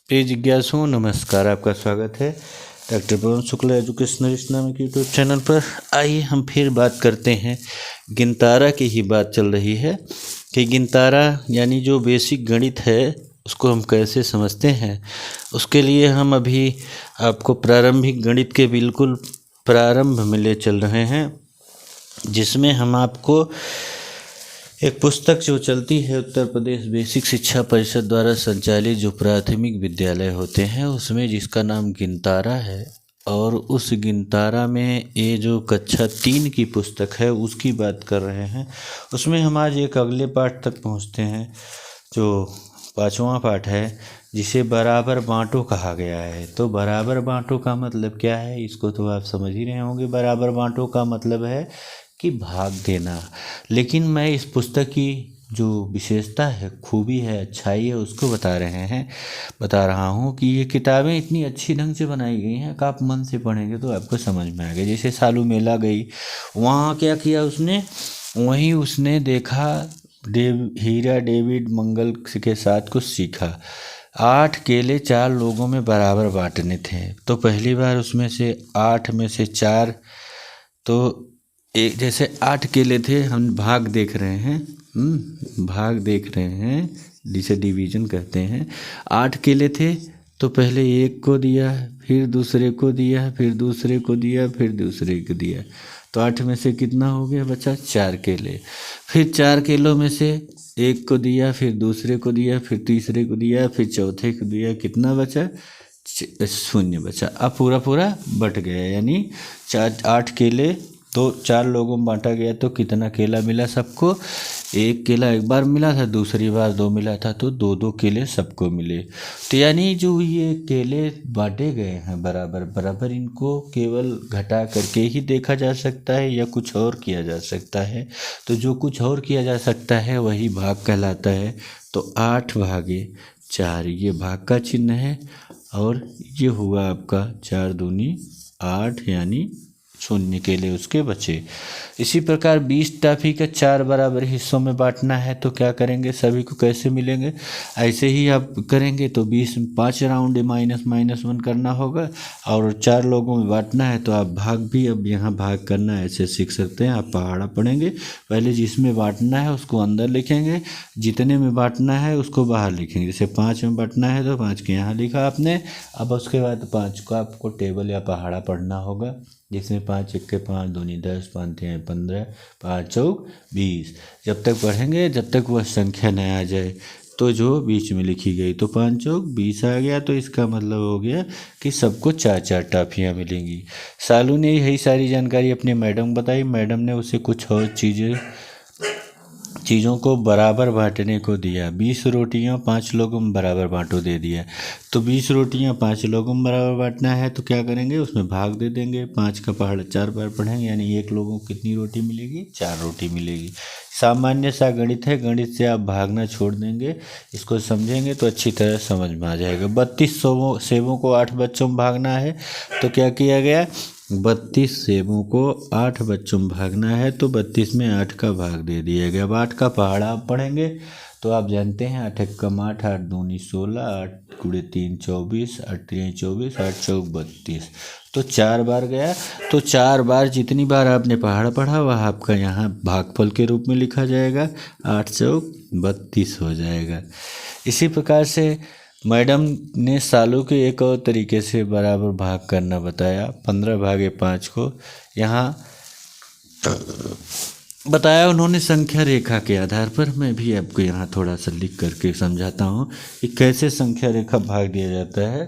प्रिय जिज्ञासुओं, नमस्कार। आपका स्वागत है डॉक्टर पवन शुक्ला एजुकेशनलिस्ट नामक यूट्यूब चैनल पर। आइए हम फिर बात करते हैं। गिनतारा की ही बात चल रही है कि गिनतारा यानी जो बेसिक गणित है उसको हम कैसे समझते हैं। उसके लिए हम अभी आपको प्रारंभिक गणित के बिल्कुल प्रारंभ में ले चल रहे हैं, जिसमें हम आपको एक पुस्तक जो चलती है उत्तर प्रदेश बेसिक शिक्षा परिषद द्वारा संचालित जो प्राथमिक विद्यालय होते हैं उसमें, जिसका नाम गिनतारा है, और उस गिनतारा में ये जो कक्षा 3 की पुस्तक है उसकी बात कर रहे हैं। उसमें हम आज एक अगले पाठ तक पहुंचते हैं जो 5वां पाठ है, जिसे बराबर बाँटो कहा गया है। तो बराबर बाँटो का मतलब क्या है, इसको तो आप समझ ही रहे होंगे। बराबर बाँटो का मतलब है कि भाग देना। लेकिन मैं इस पुस्तक की जो विशेषता है, खूबी है, अच्छाई है, उसको बता रहा हूँ कि ये किताबें इतनी अच्छी ढंग से बनाई गई हैं कि आप मन से पढ़ेंगे तो आपको समझ में आ गया। जैसे सालू मेला गई, वहाँ क्या किया उसने, वहीं उसने देखा हीरा डेविड मंगल के साथ कुछ सीखा। 8 केले 4 लोगों में बराबर बांटने थे। तो पहली बार उसमें से 8 में से 4, तो एक जैसे 8 केले थे, हम भाग देख रहे हैं, भाग देख रहे हैं, जिसे डिवीजन कहते हैं। 8 केले थे तो पहले एक को दिया, फिर दूसरे को दिया, फिर दूसरे को दिया, फिर दूसरे को दिया। तो 8 में से कितना हो गया बचा, 4 केले। फिर 4 केलों में से एक को दिया, फिर दूसरे को दिया, फिर तीसरे को दिया, फिर चौथे को दिया। कितना बचा, 0 बचा। अब पूरा पूरा बट गया, यानी 8 केले तो 4 लोगों में बांटा गया। तो कितना केला मिला सबको, 1 केला एक बार मिला था, दूसरी बार 2 मिला था, तो 2 केले सबको मिले। तो यानी जो ये केले बांटे गए हैं बराबर बराबर, इनको केवल घटा करके ही देखा जा सकता है या कुछ और किया जा सकता है। तो जो कुछ और किया जा सकता है वही भाग कहलाता है। तो 8 भागे 4 ये भाग का चिन्ह है, और ये हुआ आपका 4 दूनी 8, यानी 0 केले उसके बचे। इसी प्रकार 20 टॉफी का 4 बराबर हिस्सों में बांटना है, तो क्या करेंगे, सभी को कैसे मिलेंगे, ऐसे ही आप करेंगे। तो 20 में 5 राउंड -1 करना होगा, और 4 लोगों में बांटना है तो आप भाग भी अब यहाँ भाग करना ऐसे सीख सकते हैं। आप पहाड़ा पढ़ेंगे, पहले जिसमें बांटना है उसको अंदर लिखेंगे, जितने में बांटना है उसको बाहर लिखेंगे। जैसे 5 में बांटना है तो 5 के यहाँ लिखा आपने। अब उसके बाद 5 को आपको टेबल या पहाड़ा पढ़ना होगा, जिसमें 5 1 5 2 10 5 3 15 5 चौक 20। जब तक पढ़ेंगे जब तक वह संख्या न आ जाए, तो जो बीच में लिखी गई। तो 5 चौक 20 आ गया, तो इसका मतलब हो गया कि सबको 4 टॉफियाँ मिलेंगी। सालू ने यही सारी जानकारी अपने मैडम बताई। मैडम ने उसे कुछ और चीज़ों को बराबर बांटने को दिया। 20 रोटियां 5 लोगों में बराबर बांटो दे दिया। तो 20 रोटियां 5 लोगों में बराबर बांटना है, तो क्या करेंगे, उसमें भाग दे देंगे। 5 का पहाड़ा 4 बार पढ़ेंगे, यानी 1 लोगों को कितनी रोटी मिलेगी, 4 रोटी मिलेगी। सामान्य सा गणित है, गणित से आप भागना छोड़ देंगे, इसको समझेंगे तो अच्छी तरह समझ में आ जाएगा। 32 सेबों को 8 बच्चों में भागना है, तो क्या किया गया, 32 सेबों को 8 बच्चों में भागना है, तो 32 में 8 का भाग दे दिया गया। अब 8 का पहाड़ा आप पढ़ेंगे तो आप जानते हैं, 8 1 8, 8 2 16, 8 गुणे 3 24, 8 3 24, 8 चौक 32। तो 4 बार गया, तो 4 बार जितनी बार आपने पहाड़ा पढ़ा वह आपका यहाँ भागफल के रूप में लिखा जाएगा, 8 चौक 32 हो जाएगा। इसी प्रकार से मैडम ने सालों के एक और तरीके से बराबर भाग करना बताया। 15 भागे 5 को यहाँ बताया उन्होंने संख्या रेखा के आधार पर। मैं भी आपको यहाँ थोड़ा सा लिख करके समझाता हूँ कि कैसे संख्या रेखा भाग दिया जाता है।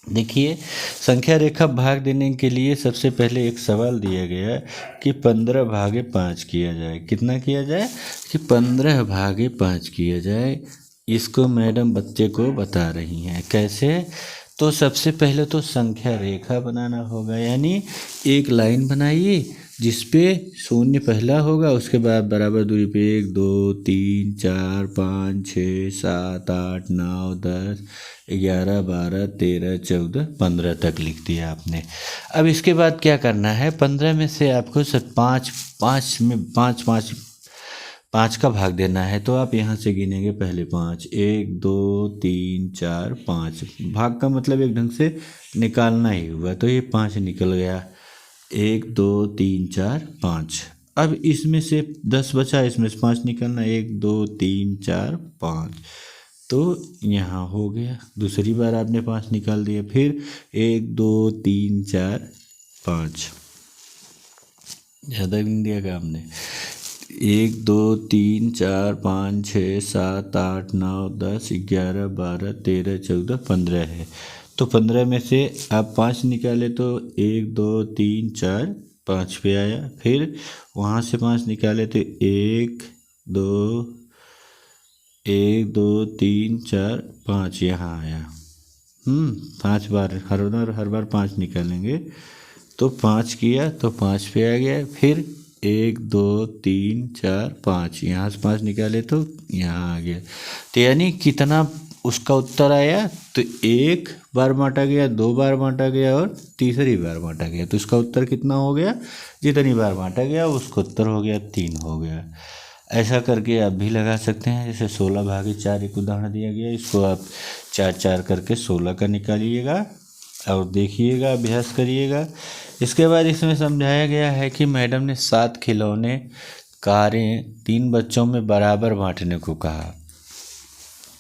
देखिए, संख्या रेखा भाग देने के लिए सबसे पहले एक सवाल दिया गया कि 15 भागे 5 किया जाए। कितना किया जाए, कि 15 भागे 5 किया जाए। इसको मैडम बच्चे को बता रही हैं कैसे। तो सबसे पहले तो संख्या रेखा बनाना होगा, यानी एक लाइन बनाइए जिस पे 0 पहला होगा, उसके बाद बराबर दूरी पे 1 2 3 4 5 6 7 8 9 10 11 12 13 14 15 तक लिख दिया आपने। अब इसके बाद क्या करना है, 15 में से आपको 5 5 में 5 5 5 का भाग देना है तो आप यहाँ से गिनेंगे पहले 5, 1 2 3 4 5। भाग का मतलब एक ढंग से निकालना ही हुआ, तो ये 5 निकल गया। 1 2 3 4 5। अब इसमें से 10 बचा, इसमें से 5 निकालना, 1 2 3 4 5, तो यहाँ हो गया। दूसरी बार आपने 5 निकाल दिया, फिर 1 2 3 4 5, ज़्यादा गिन दिया क्या आपने? 1 2 3 4 5 6 7 8 9 10 11 12 13 14 15 है। तो 15 में से आप 5 निकाले तो 1 2 3 4 5 पे आया। फिर वहाँ से 5 निकाले तो 1 2 3 4 5 यहाँ आया। 5 बार हर बार 5 निकालेंगे तो 5 किया तो 5 पे आ गया। फिर 1 2 3 4 5, यहाँ से 5 निकाले तो यहाँ आ गया। तो यानी कितना उसका उत्तर आया? तो 1 बार बांटा गया, 2 बार बांटा गया और तीसरी बार बांटा गया। तो इसका उत्तर कितना हो गया? जितनी बार बांटा गया उसका उत्तर हो गया 3 हो गया। ऐसा करके आप भी लगा सकते हैं। जैसे 16/4 एक उदाहरण दिया गया, इसको आप 4 करके 16 का निकालिएगा और देखिएगा, अभ्यास करिएगा। इसके बाद इसमें समझाया गया है कि मैडम ने 7 खिलौने कारें 3 बच्चों में बराबर बांटने को कहा।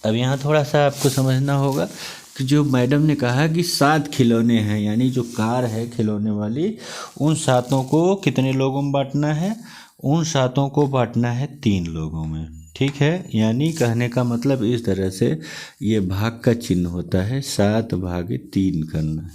अब यहाँ थोड़ा सा आपको समझना होगा कि जो मैडम ने कहा कि 7 खिलौने हैं, यानी जो कार है खिलौने वाली, उन 7 को कितने लोगों में बांटना है? उन 7 को बांटना है 3 लोगों में। ठीक है, यानी कहने का मतलब इस तरह से ये भाग का चिन्ह होता है, 7/3 करना।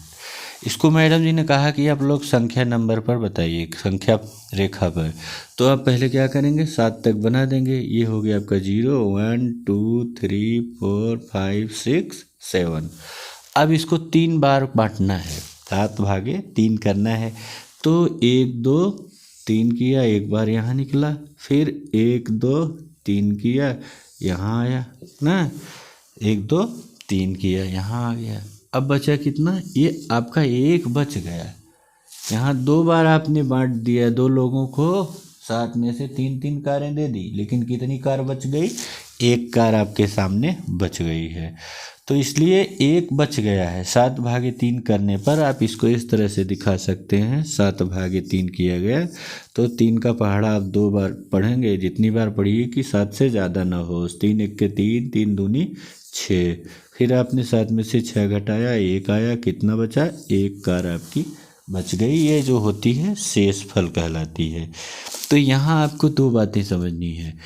इसको मैडम जी ने कहा कि आप लोग संख्या नंबर पर बताइए, संख्या रेखा पर। तो आप पहले क्या करेंगे? 7 तक बना देंगे। ये हो गया आपका 0 1 2 3 4 5 6 7। अब इसको 3 बार बांटना है, 7/3 करना है। तो 1 2 3 किया, एक बार यहाँ निकला, फिर 1 2 3 किया, यहाँ आया ना, 1 2 3 किया, यहाँ आ गया। अब बचा कितना? ये आपका 1 बच गया। यहाँ 2 बार आपने बांट दिया, 2 लोगों को 7 में से 3 कारें दे दी, लेकिन कितनी कार बच गई? 1 कार आपके सामने बच गई है। तो इसलिए 1 बच गया है। 7/3 करने पर आप इसको इस तरह से दिखा सकते हैं, 7/3 किया गया तो 3 का पहाड़ा आप 2 बार पढ़ेंगे, जितनी बार पढ़िए कि 7 से ज़्यादा ना हो। 3 1 के 3, 3 दूनी 6। फिर आपने 7 में से 6 घटाया, 1 आया, कितना बचा? 1 कार आपकी बच गई। ये जो होती है शेषफल कहलाती है। तो यहाँ आपको 2 बातें समझनी है।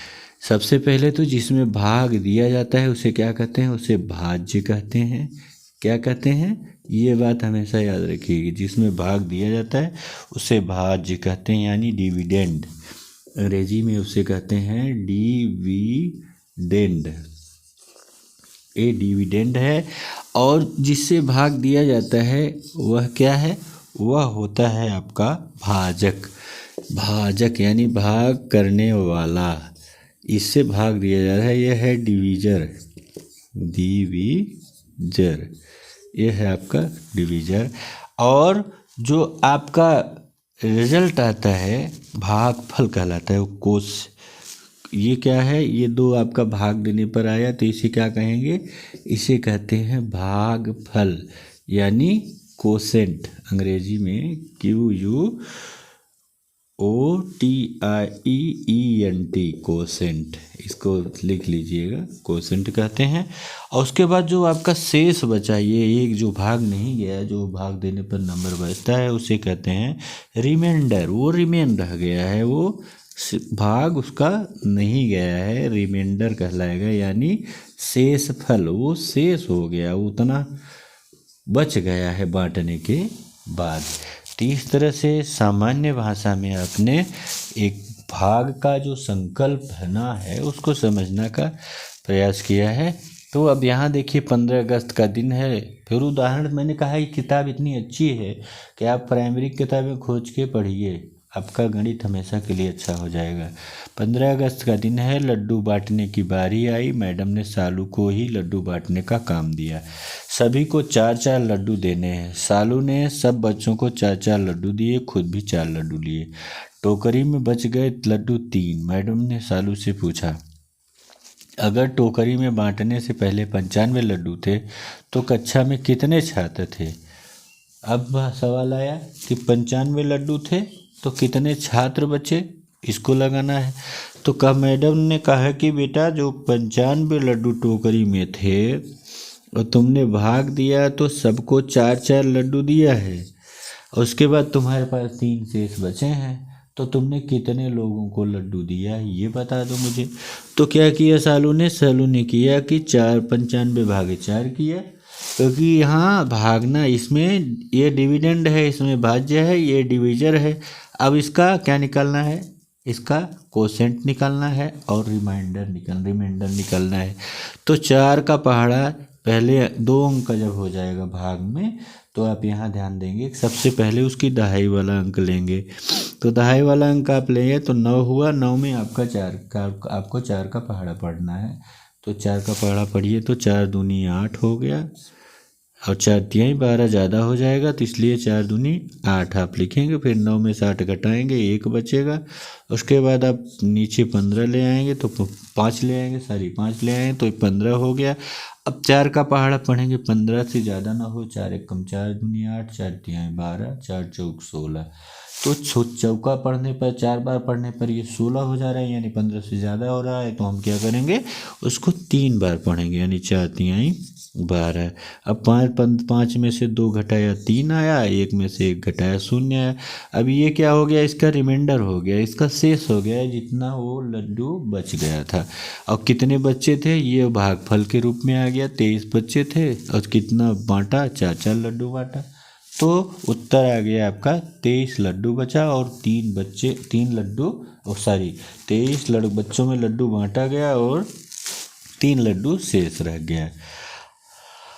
सबसे पहले तो जिसमें भाग दिया जाता है उसे क्या कहते हैं? उसे भाज्य कहते हैं। क्या कहते हैं? ये बात हमेशा याद रखिएगा, जिसमें भाग दिया जाता है उसे भाज्य कहते हैं, यानी डिविडेंड। अंग्रेजी में उसे कहते हैं डिविडेंड। ये डिविडेंड है। और जिससे भाग दिया जाता है वह क्या है? वह होता है आपका भाजक। भाजक यानी भाग करने वाला, इससे भाग दिया जा रहा है, यह है डिवीजर। डिवीजर, यह है आपका डिवीजर। और जो आपका रिजल्ट आता है भागफल कहलाता है, वो कोस। ये क्या है? ये 2 आपका भाग देने पर आया तो इसे क्या कहेंगे? इसे कहते हैं भागफल, यानी कोसेंट। अंग्रेजी में QUOTIENT, कोसेंट। इसको लिख लीजिएगा, कोसेंट कहते हैं। और उसके बाद जो आपका शेष बचा, ये एक जो भाग नहीं गया, जो भाग देने पर नंबर बचता है, उसे कहते हैं रिमाइंडर। वो रिमेन रह गया है, वो भाग उसका नहीं गया है, रिमाइंडर कहलाएगा, यानी शेष फल। वो शेष हो गया, उतना बच गया है बांटने के बाद। तो इस तरह से सामान्य भाषा में आपने एक भाग का जो संकल्प ना है उसको समझने का प्रयास किया है। तो अब यहाँ देखिए 15 अगस्त का दिन है। फिर उदाहरण, मैंने कहा ये किताब इतनी अच्छी है कि आप प्राइमरी किताबें खोज के पढ़िए, आपका गणित हमेशा के लिए अच्छा हो जाएगा। 15 अगस्त का दिन है, लड्डू बांटने की बारी आई। मैडम ने सालू को ही लड्डू बांटने का काम दिया। सभी को 4-4 लड्डू देने हैं। सालू ने सब बच्चों को 4-4 लड्डू दिए, खुद भी 4 लड्डू लिए। टोकरी में बच गए लड्डू 3। मैडम ने सालू से पूछा, अगर टोकरी में बांटने से पहले 95 लड्डू थे तो कक्षा में कितने छात्र थे। अब सवाल आया कि 95 लड्डू थे तो कितने छात्र बचे, इसको लगाना है। तो मैडम ने कहा कि बेटा जो 95 लड्डू टोकरी में थे और तुमने भाग दिया तो सबको 4-4 लड्डू दिया है, उसके बाद तुम्हारे पास 3 शेष बचे हैं, तो तुमने कितने लोगों को लड्डू दिया ये बता दो मुझे। तो क्या किया सालू ने किया कि 95 भागे 4 किया, क्योंकि यहाँ भागना, इसमें ये डिविडेंड है, इसमें भाज्य है, ये डिविजर है। अब इसका क्या निकालना है, इसका कोसेंट निकालना है और रिमाइंडर निकालना है। तो 4 का पहाड़ा पहले 2 अंक का जब हो जाएगा भाग में, तो आप यहाँ ध्यान देंगे सबसे पहले उसकी दहाई वाला अंक लेंगे। तो दहाई वाला अंक आप लेंगे तो 9 हुआ, 9 में आपको 4 का पहाड़ा पढ़ना है। तो 4 का पहाड़ा पढ़िए तो 4 दूनी 8 हो गया और 4 तिहाई 12 ज़्यादा हो जाएगा, तो इसलिए 4 दूनी 8 आप लिखेंगे। फिर 9 में से 8 घटाएंगे, 1 बचेगा। उसके बाद आप नीचे 15 ले आएंगे तो 5 ले आएंगे, 5 ले आएंगे तो 15 हो गया। अब 4 का पहाड़ा पढ़ेंगे, 15 से ज़्यादा ना हो, 4 एकम 4 दूनी 8, 4 तिहाई 12, 4 चौक 16। तो चौका पढ़ने पर 4 बार पढ़ने पर ये 16 हो जा रहा है, यानी 15 से ज़्यादा हो रहा है। तो हम क्या करेंगे, उसको 3 बार पढ़ेंगे, यानी 4 तिहाई 12। अब 5 में से 2 घटाया 3 आया, 1 में से 1 घटाया 0 आया। अब ये क्या हो गया, इसका रिमाइंडर हो गया, इसका शेष हो गया जितना वो लड्डू बच गया था। और कितने बच्चे थे, ये भागफल के रूप में आ गया, 23 बच्चे थे और कितना बांटा, 4-4 लड्डू बांटा। तो उत्तर आ गया आपका 23 लड्डू बचा और 3 बच्चों में लड्डू बांटा गया और 3 लड्डू शेष रह गया।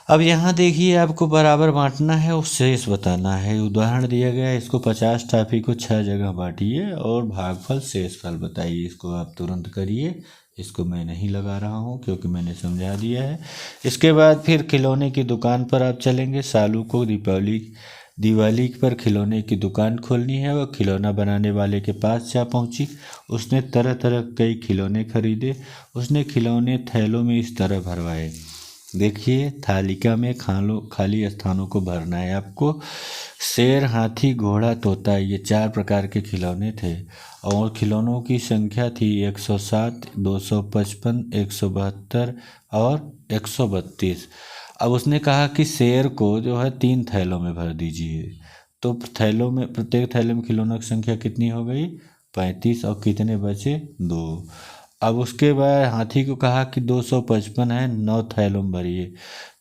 अब यहाँ देखिए आपको बराबर बांटना है और शेष बताना है। उदाहरण दिया गया है, इसको 50 टॉफी को 6 जगह बांटिए और भागफल शेषफल बताइए। इसको आप तुरंत करिए, इसको मैं नहीं लगा रहा हूँ क्योंकि मैंने समझा दिया है। इसके बाद फिर खिलौने की दुकान पर आप चलेंगे। सालू को दिवाली पर खिलौने की दुकान खोलनी है। वह खिलौना बनाने वाले के पास जा पहुँची। उसने तरह तरह कई खिलौने खरीदे। उसने खिलौने थैलों में इस तरह भरवाए, देखिए थालिका में खाली स्थानों को भरना है आपको। शेर, हाथी, घोड़ा, तोता, ये 4 प्रकार के खिलौने थे और खिलौनों की संख्या थी 107, 255, 172 और 132। अब उसने कहा कि शेर को जो है 3 थैलों में भर दीजिए। तो प्रत्येक थैले में खिलौनों की संख्या कितनी हो गई, 35, और कितने बचे, 2। अब उसके बाद हाथी को कहा कि 255 है, 9 थैलों में भरिए।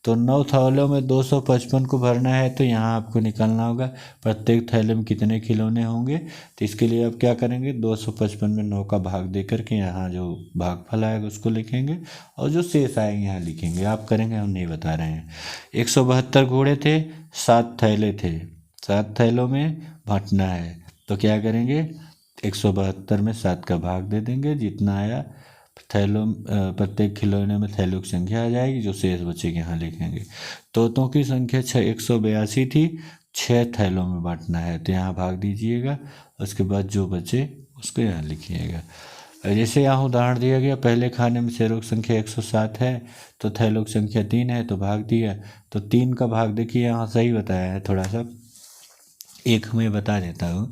तो 9 थैलों में 255 को भरना है, तो यहाँ आपको निकालना होगा प्रत्येक थैले में कितने खिलौने होंगे। तो इसके लिए आप क्या करेंगे, 255 में 9 का भाग दे करके यहाँ जो भागफल आएगा उसको लिखेंगे और जो शेष आएंगे यहाँ लिखेंगे। आप करेंगे, हम नहीं बता रहे हैं। 172 घोड़े थे, 7 थैले थे, 7 थैलों में बांटना है। तो क्या करेंगे, 172 में 7 का भाग दे देंगे, जितना आया प्रत्येक खिलौने में थैलों की संख्या आ जाएगी, जो शेष बचेगी यहाँ लिखेंगे। तोतों की संख्या 182 थी, 6 थैलों में बांटना है, तो यहाँ भाग दीजिएगा। उसके बाद जो बचे उसको यहाँ लिखिएगा। जैसे यहाँ उदाहरण दिया गया, पहले खाने में शेरों की संख्या 107 है तो थैलों की संख्या 3 है, तो भाग दिया। तो 3 का भाग देखिए यहाँ सही बताया है, थोड़ा सा एक मैं बता देता हूँ।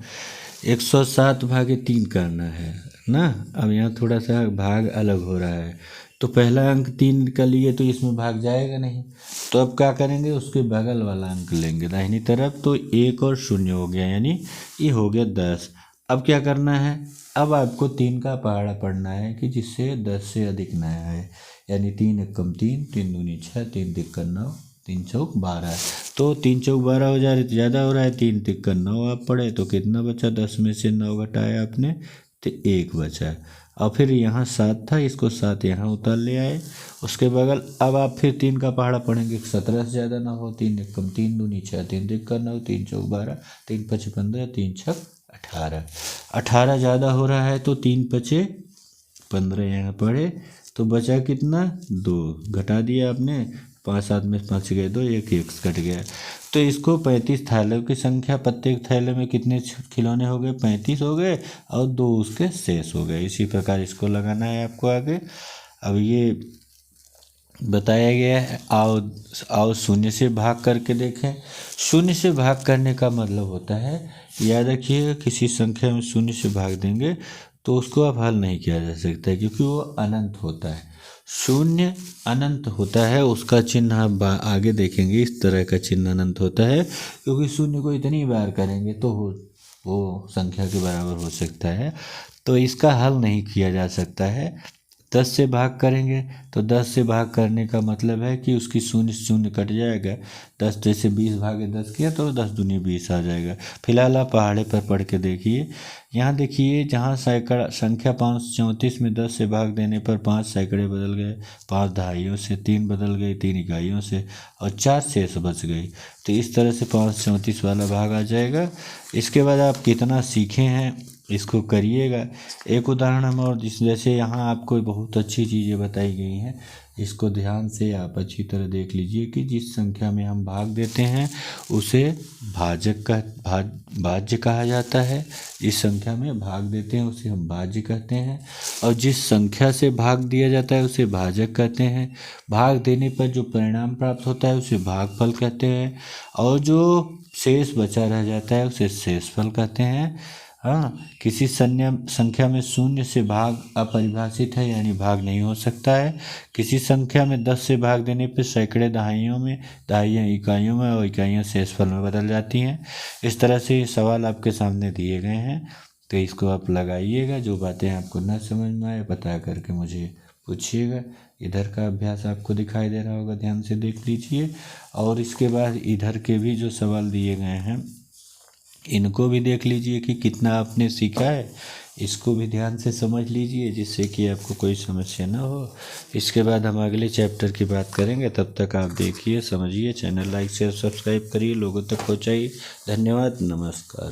107 भागे 3 करना है ना। अब यहाँ थोड़ा सा भाग अलग हो रहा है, तो पहला अंक 3 का लिए तो इसमें भाग जाएगा नहीं। तो अब क्या करेंगे, उसके बगल वाला अंक लेंगे दाहिनी तरफ, तो 1 और 0 हो गया, यानी ये हो गया 10। अब क्या करना है, अब आपको 3 का पहाड़ा पढ़ना है कि जिससे 10 से अधिक ना आए, यानी 3 एकम 3, 3 दूनी 6, 3 तिक्का 9, 3 चौक 12। तो 3 चौक 12 हो जा रहा है, ज़्यादा हो रहा है, 3 तिक्का 9 आप पढ़े तो कितना बचा, 10 में से 9 घटाया आपने तो 1 बचा। और फिर यहाँ 7 था, इसको 7 यहाँ उतार ले आए उसके बगल। अब आप फिर 3 का पहाड़ा पढ़ेंगे, 17 से ज़्यादा ना हो, 3 एकम 3 दूनी 6, 3 तिक्का 9, 3 चौक 12, 3 पचे 15, 3 छक 18। 18 ज़्यादा हो रहा है तो 3 पचे 15 यहाँ पढ़े, तो बचा कितना, 2 घटा दिया आपने, 5 7 में 5 गए 2, 1 x कट गया। तो इसको 35 थैलों की संख्या, प्रत्येक थैले में कितने खिलौने हो गए, 35 हो गए और 2 उसके शेष हो गए। इसी प्रकार इसको लगाना है आपको आगे। अब ये बताया गया है, आओ शून्य से भाग करके देखें। शून्य से भाग करने का मतलब होता है, याद रखिएगा, किसी संख्या में शून्य से भाग देंगे तो उसको अब हल नहीं किया जा सकता है, क्योंकि वो अनंत होता है। शून्य अनंत होता है, उसका चिन्ह आप आगे देखेंगे, इस तरह का चिन्ह अनंत होता है, क्योंकि शून्य को इतनी बार करेंगे तो वो संख्या के बराबर हो सकता है। तो इसका हल नहीं किया जा सकता है। 10 से भाग करेंगे तो 10 से भाग करने का मतलब है कि उसकी शून्य शून्य कट जाएगा। 10 जैसे 20 भागे 10 किया तो 10 दूनी 20 आ जाएगा। फिलहाल आप पहाड़े पर पढ़ के देखिए। यहाँ देखिए, जहाँ सैकड़ा संख्या 534 में 10 से भाग देने पर 5 सैकड़े बदल गए, 5 दहाइयों से, 3 बदल गई 3 इकाइयों से और 4 शेष बच गई। तो इस तरह से 534 वाला भाग आ जाएगा। इसके बाद आप कितना सीखे हैं इसको करिएगा। एक उदाहरण हम और जैसे यहाँ आपको बहुत अच्छी चीज़ें बताई गई हैं, इसको ध्यान से आप अच्छी तरह देख लीजिए कि जिस संख्या में हम भाग देते हैं उसे भाज्य कहा जाता है। जिस संख्या में भाग देते हैं उसे हम भाज्य कहते हैं, और जिस संख्या से भाग दिया जाता है उसे भाजक कहते हैं। भाग देने पर जो परिणाम प्राप्त होता है उसे भागफल कहते हैं, और जो शेष बचा रह जाता है उसे शेषफल कहते हैं। हाँ, किसी संख्या में शून्य से भाग अपरिभाषित है, यानी भाग नहीं हो सकता है। किसी संख्या में 10 से भाग देने पर सैकड़े दहाइयों में, दहाइयाँ इकाइयों में और इकाइयाँ शेषफल में बदल जाती हैं। इस तरह से ये सवाल आपके सामने दिए गए हैं, तो इसको आप लगाइएगा। जो बातें आपको न समझ में आए बता करके मुझे पूछिएगा। इधर का अभ्यास आपको दिखाई दे रहा होगा, ध्यान से देख लीजिए। और इसके बाद इधर के भी जो सवाल दिए गए हैं इनको भी देख लीजिए कि कितना आपने सीखा है। इसको भी ध्यान से समझ लीजिए, जिससे कि आपको कोई समस्या ना हो। इसके बाद हम अगले चैप्टर की बात करेंगे। तब तक आप देखिए, समझिए, चैनल लाइक शेयर सब्सक्राइब करिए, लोगों तक पहुंचाइए। धन्यवाद, नमस्कार।